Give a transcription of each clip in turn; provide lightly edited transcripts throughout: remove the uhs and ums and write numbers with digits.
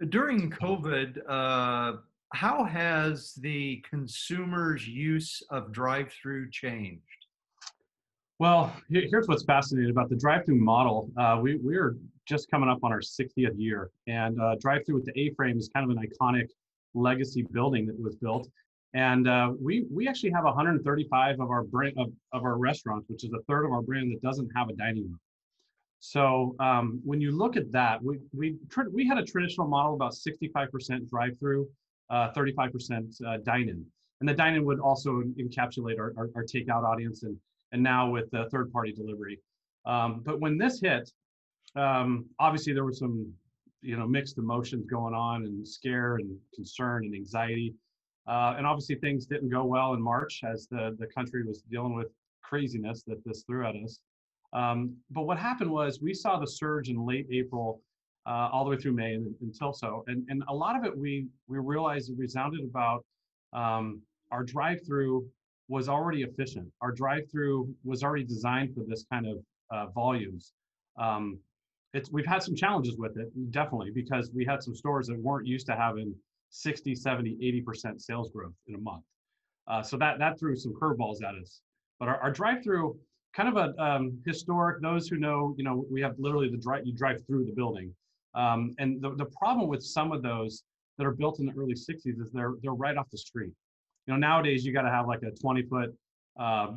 During COVID, how has the consumer's use of drive-through changed? Well, here's what's fascinating about the drive-through model. We're just coming up on our 60th year, and drive-through with the A-frame is kind of an iconic legacy building that was built. And we actually have 135 of our brand of our restaurants, which is a third of our brand that doesn't have a dining room. So when you look at that, we had a traditional model about 65% drive-through, 35% dine-in, and the dine-in would also encapsulate our takeout audience and now with third-party delivery. But when this hit, obviously there were some mixed emotions going on, and scare and concern and anxiety, and obviously things didn't go well in March as the country was dealing with craziness that this threw at us. But what happened was we saw the surge in late April, all the way through May and until so, and a lot of it we realized it resounded about our drive-through was already efficient. Our drive-through was already designed for this kind of volumes. We've had some challenges with it, definitely, because we had some stores that weren't used to having 60, 70, 80% sales growth in a month. So that threw some curveballs at us. But our drive-through, kind of a historic, those who know, we have literally you drive through the building. And the problem with some of those that are built in the early 60s is they're right off the street. Nowadays you got to have like a 20-foot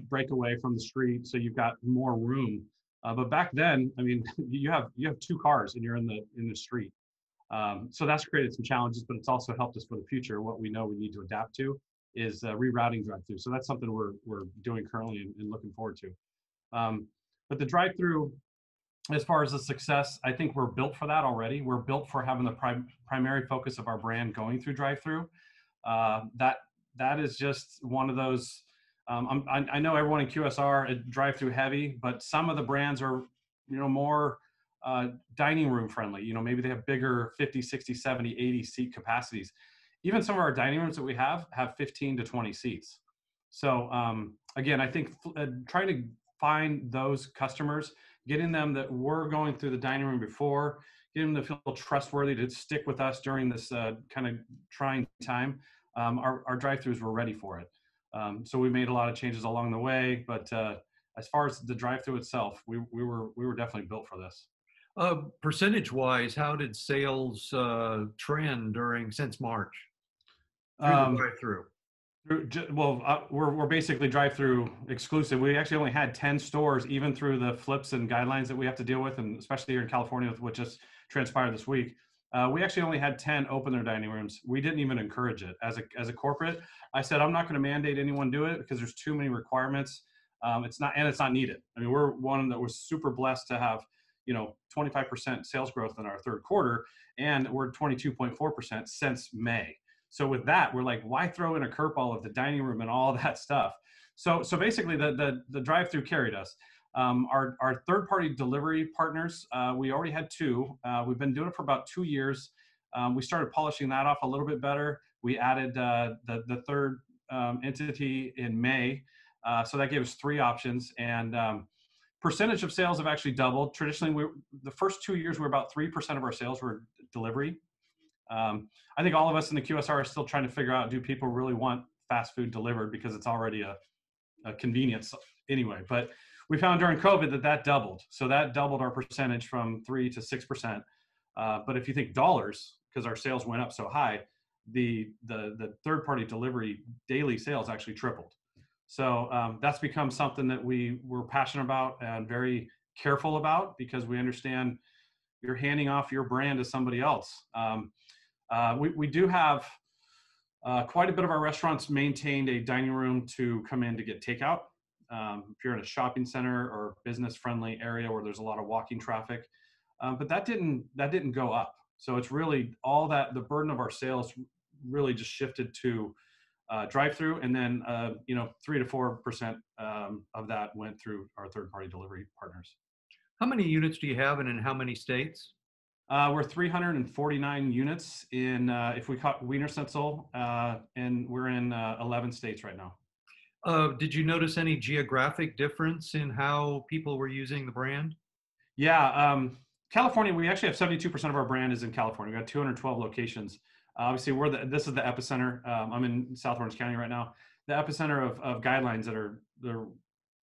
breakaway from the street, so you've got more room. But back then, I mean, you have two cars and you're in the street. So that's created some challenges, but it's also helped us for the future. What we know we need to adapt to is rerouting drive-through. So that's something we're doing currently and looking forward to. But the drive-through, as far as the success, I think we're built for that already. We're built for having the primary focus of our brand going through drive-through. That is just one of those. I know everyone in QSR is drive-through heavy, but some of the brands are, more dining room friendly. Maybe they have bigger 50, 60, 70, 80 seat capacities. Even some of our dining rooms that we have 15 to 20 seats. So again, I think trying to find those customers, getting them that were going through the dining room before, getting them to feel trustworthy to stick with us during this kind of trying time. Our drive-thrus were ready for it. So we made a lot of changes along the way, but as far as the drive-thru itself, we were definitely built for this. Percentage-wise, how did sales trend since March through the drive-thru? Well, we're basically drive-through exclusive. We actually only had 10 stores, even through the flips and guidelines that we have to deal with, and especially here in California, with what just transpired this week. We actually only had 10 open their dining rooms. We didn't even encourage it. As a corporate, I said, I'm not going to mandate anyone do it because there's too many requirements. It's not needed. I mean, we're one that was super blessed to have, 25% sales growth in our third quarter, and we're 22.4% since May. So with that, we're like, why throw in a curveball of the dining room and all that stuff? So basically, the drive-through carried us. Our third-party delivery partners, we already had two. We've been doing it for about 2 years. We started polishing that off a little bit better. We added the third entity in May, so that gave us 3 options. And percentage of sales have actually doubled. Traditionally, the first 2 years, we were about 3% of our sales were delivery. I think all of us in the QSR are still trying to figure out, do people really want fast food delivered, because it's already a convenience anyway. But we found during COVID that doubled. So that doubled our percentage from 3 to 6%. But if you think dollars, because our sales went up so high, the third-party delivery daily sales actually tripled. So that's become something that we're passionate about and very careful about, because we understand you're handing off your brand to somebody else. We do have quite a bit of our restaurants maintained a dining room to come in to get takeout. If you're in a shopping center or business-friendly area where there's a lot of walking traffic, but that didn't go up. So it's really all that the burden of our sales really just shifted to drive-through, and then 3 to 4% of that went through our third-party delivery partners. How many units do you have, and in how many states? We're 349 units in, if we call Wienerschnitzel, and we're in 11 states right now. Did you notice any geographic difference in how people were using the brand? Yeah, California, we actually have 72% of our brand is in California. We got 212 locations. Obviously, this is the epicenter. I'm in South Orange County right now. The epicenter of guidelines they're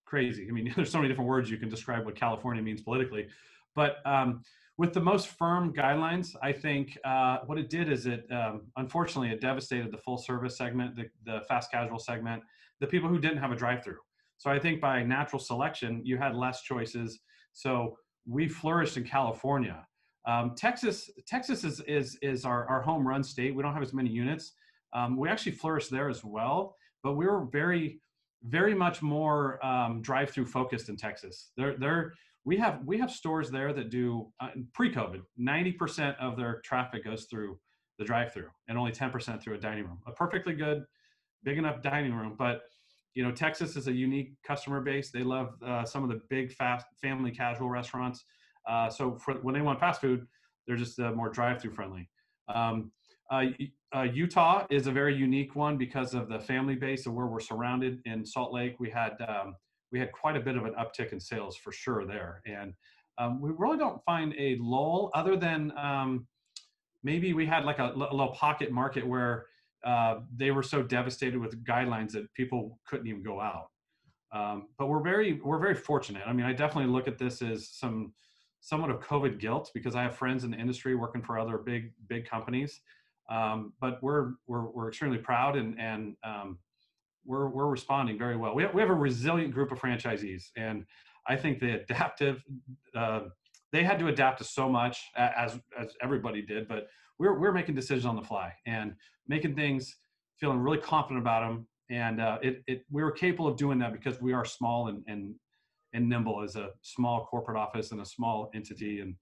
crazy. I mean, there's so many different words you can describe what California means politically. But with the most firm guidelines, I think what it did is unfortunately, it devastated the full service segment, the fast casual segment, the people who didn't have a drive-through. So I think by natural selection, you had less choices. So we flourished in California. Texas is our home run state. We don't have as many units. We actually flourished there as well, but we were very, very much more drive-through focused in Texas. We have stores there that do pre-COVID, 90% of their traffic goes through the drive-through and only 10% through a dining room. A perfectly good, big enough dining room, but Texas is a unique customer base. They love some of the big, fast, family casual restaurants. So when they want fast food, they're just more drive-through friendly. Utah is a very unique one because of the family base of where we're surrounded. In Salt Lake, we had quite a bit of an uptick in sales for sure there. And we really don't find a lull other than maybe we had like a little pocket market where they were so devastated with guidelines that people couldn't even go out. But we're very fortunate. I mean, I definitely look at this as somewhat of COVID guilt because I have friends in the industry working for other big companies. But we're extremely proud and we're responding very well. We have a resilient group of franchisees, and I think they had to adapt to so much as everybody did, but we're making decisions on the fly and making things, feeling really confident about them. And we were capable of doing that because we are small and nimble as a small corporate office and a small entity, and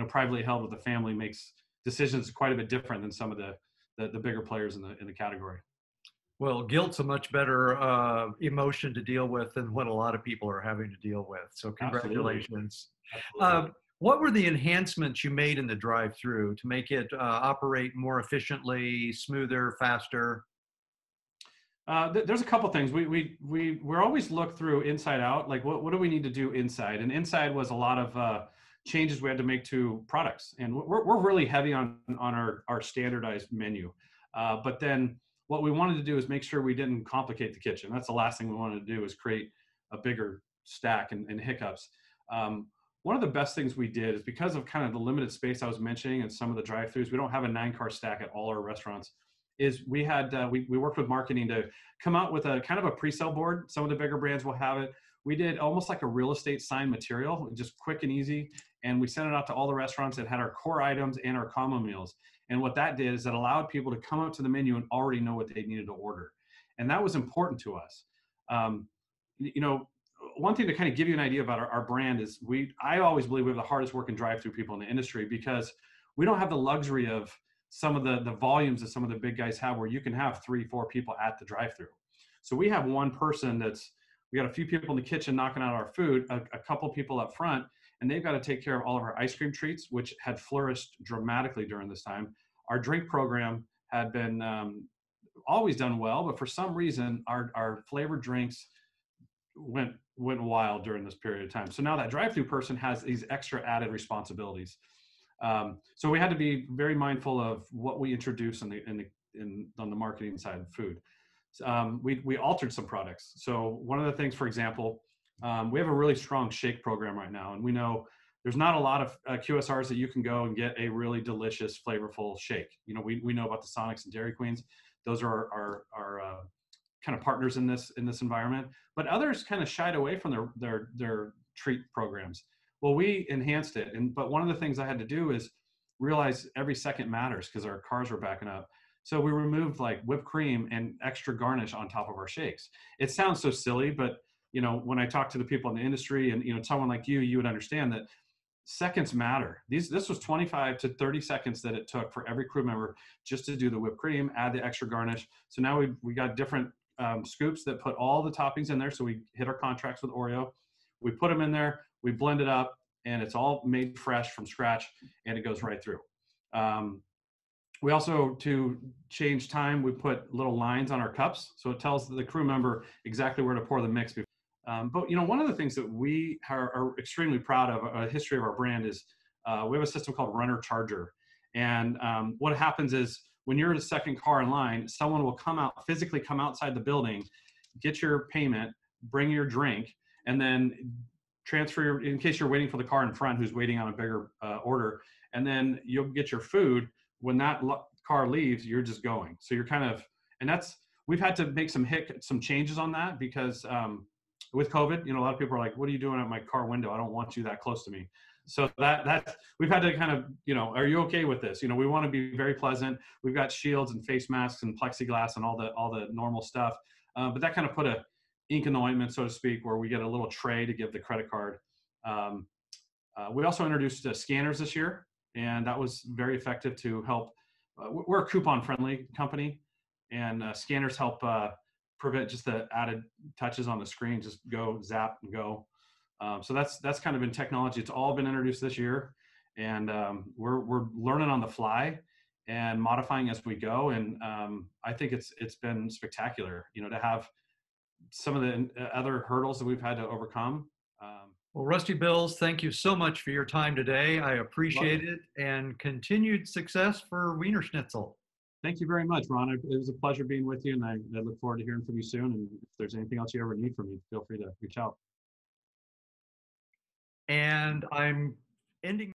privately held with a family makes decisions quite a bit different than some of the bigger players in the category. Well, guilt's a much better emotion to deal with than what a lot of people are having to deal with. So congratulations. Absolutely. What were the enhancements you made in the drive-through to make it operate more efficiently, smoother, faster? There's a couple things. We're always look through inside out, like what do we need to do inside? And inside was a lot of changes we had to make to products. And we're really heavy on our standardized menu. But then what we wanted to do is make sure we didn't complicate the kitchen. That's the last thing we wanted to do is create a bigger stack and hiccups. One of the best things we did is because of kind of the limited space I was mentioning and some of the drive-thrus, we don't have a 9-car stack at all our restaurants, is we worked with marketing to come out with a kind of a pre-sale board. Some of the bigger brands will have it. We did almost like a real estate sign material, just quick and easy. And we sent it out to all the restaurants that had our core items and our combo meals. And what that did is it allowed people to come up to the menu and already know what they needed to order. And that was important to us. One thing to kind of give you an idea about our brand is I always believe we have the hardest working drive-through people in the industry because we don't have the luxury of some of the volumes that some of the big guys have where you can have 3-4 people at the drive-through. So we have one person we got a few people in the kitchen knocking out our food, a couple people up front, and they've got to take care of all of our ice cream treats, which had flourished dramatically during this time. Our drink program had been always done well, but for some reason, our flavored drinks went wild during this period of time. So now that drive-through person has these extra added responsibilities. So we had to be very mindful of what we introduce on the marketing side of food. We altered some products. So one of the things, for example, we have a really strong shake program right now, and we know there's not a lot of QSRs that you can go and get a really delicious, flavorful shake. We know about the Sonics and Dairy Queens; those are our kind of partners in this environment. But others kind of shied away from their treat programs. Well, we enhanced it, but one of the things I had to do is realize every second matters because our cars were backing up. So we removed like whipped cream and extra garnish on top of our shakes. It sounds so silly, but when I talk to the people in the industry and someone like you would understand that seconds matter. This was 25 to 30 seconds that it took for every crew member just to do the whipped cream, add the extra garnish. So now we got different scoops that put all the toppings in there. So we hit our contracts with Oreo. We put them in there, we blend it up, and it's all made fresh from scratch, and it goes right through. We also, to change time, we put little lines on our cups, so it tells the crew member exactly where to pour the mix. But one of the things that we are extremely proud of, a history of our brand, is We have a system called Runner Charger. And what happens is when you're the second car in line, someone will physically come outside the building, get your payment, bring your drink, and then transfer in case you're waiting for the car in front who's waiting on a bigger order. And then you'll get your food. When that car leaves, you're just going. So you're kind of, and we've had to make some changes on that because with COVID, a lot of people are like, what are you doing at my car window? I don't want you that close to me. So that we've had to kind of, are you okay with this? We want to be very pleasant. We've got shields and face masks and plexiglass and all the normal stuff. But that kind of put a ink in the ointment, so to speak, where we get a little tray to give the credit card. We also introduced scanners this year, and that was very effective to help. We're a coupon-friendly company, and scanners help prevent just the added touches on the screen. Just go, zap, and go. So that's kind of been technology. It's all been introduced this year, and we're learning on the fly and modifying as we go. And I think it's been spectacular, to have some of the other hurdles that we've had to overcome. Well, Rusty Bills, thank you so much for your time today. I appreciate it, and continued success for Wienerschnitzel. Thank you very much, Ron. It was a pleasure being with you, and I look forward to hearing from you soon. And if there's anything else you ever need from me, feel free to reach out. And I'm ending